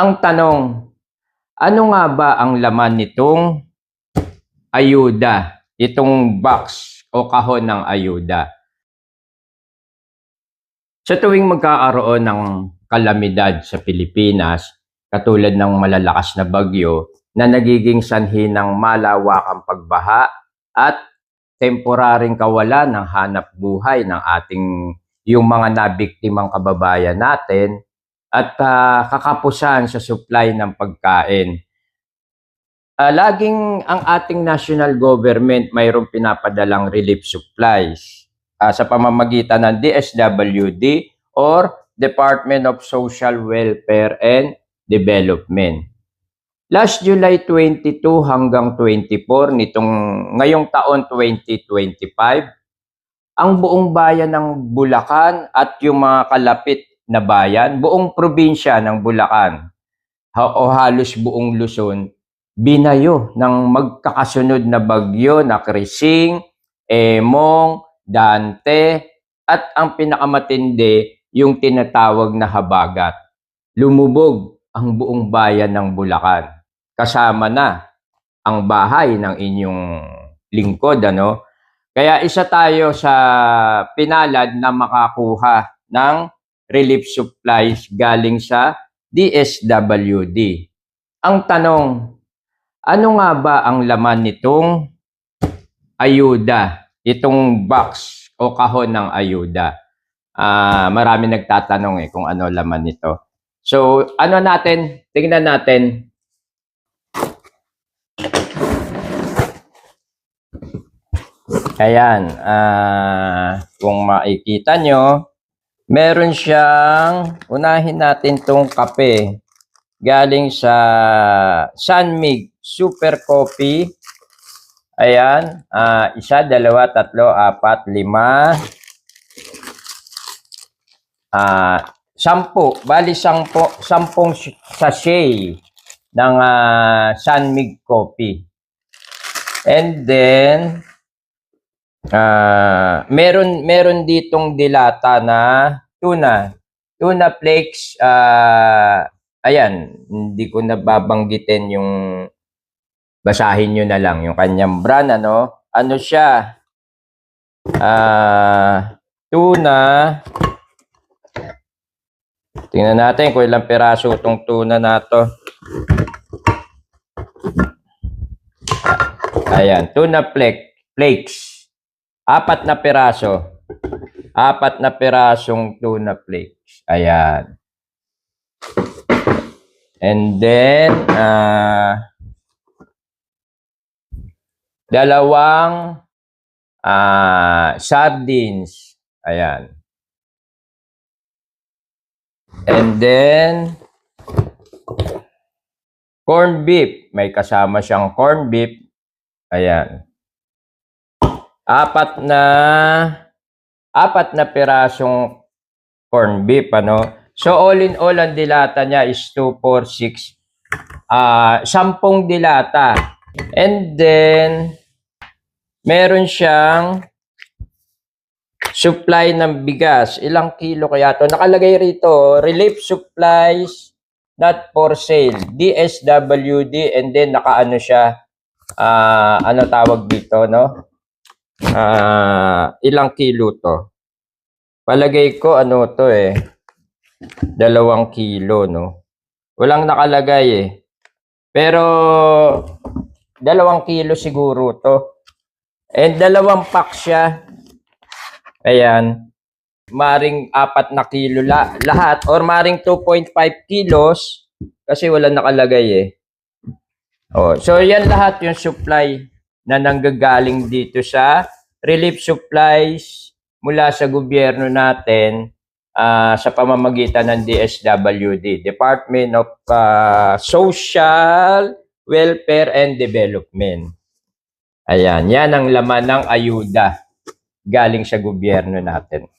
Ang tanong, ano nga ba ang laman nitong ayuda, itong box o kahon ng ayuda? Sa tuwing magkakaroon ng kalamidad sa Pilipinas, katulad ng malalakas na bagyo na nagiging sanhi ng malawakang pagbaha at temporaring kawalan ng hanap buhay ng ating yung mga nabiktimang kababayan natin at kakapusan sa supply ng pagkain. Laging ang ating national government mayroong pinapadalang relief supplies sa pamamagitan ng DSWD or Department of Social Welfare and Development. Last July 22 hanggang 24 ngayong taon 2025, ang buong bayan ng Bulacan at yung mga kalapit na bayan, buong probinsya ng Bulacan o halos buong Luzon, binayo ng magkakasunod na bagyo na Krising, Emong, Dante, at ang pinakamatindi, yung tinatawag na habagat. Lumubog ang buong bayan ng Bulacan. Kasama na ang bahay ng inyong lingkod, ano? Kaya isa tayo sa pinalad na makakuha ng relief supplies galing sa DSWD. Ang tanong, ano nga ba ang laman nitong ayuda, itong box o kahon ng ayuda? Marami nagtatanong kung ano laman nito. So, tingnan natin. Ayan, kung makikita nyo, meron siyang, unahin natin tong kape. Galing sa Sunmig Super Coffee. Ayan, 1, 2, 3, 4, 5, 10. Bali 10 sachet ng Sunmig Coffee. And then, meron ditong dilata na tuna flakes. Ayan, hindi ko nababanggitin yung, basahin nyo na lang yung kanyang brand, ano siya, tuna. Tingnan natin kung ilang piraso itong tuna na to. Ayan, tuna flakes. 4 na piraso. 4 na pirasong tuna flakes. Ayan. And then, 2 sardines. Ayan. And then, corn beef. May kasama siyang corn beef. Ayan. 4 na pirasong corn beef, So, all in all, ang dilata niya is 2, 4, 6. 10 dilata. And then, meron siyang supply ng bigas. Ilang kilo kaya to? Nakalagay rito, relief supplies, not for sale. DSWD, and then nakaano siya, ano tawag dito, ilang kilo to? Palagay ko, to 2 kilo, Walang nakalagay Pero, 2 kilo siguro to. And 2 pack siya. Ayan. Maring 4 na kilo lahat. Or maring 2.5 kilos. Kasi wala nakalagay So, yan lahat yung supply na nanggagaling dito sa relief supplies mula sa gobyerno natin sa pamamagitan ng DSWD, Department of Social Welfare and Development. Ayan, yan ang laman ng ayuda galing sa gobyerno natin.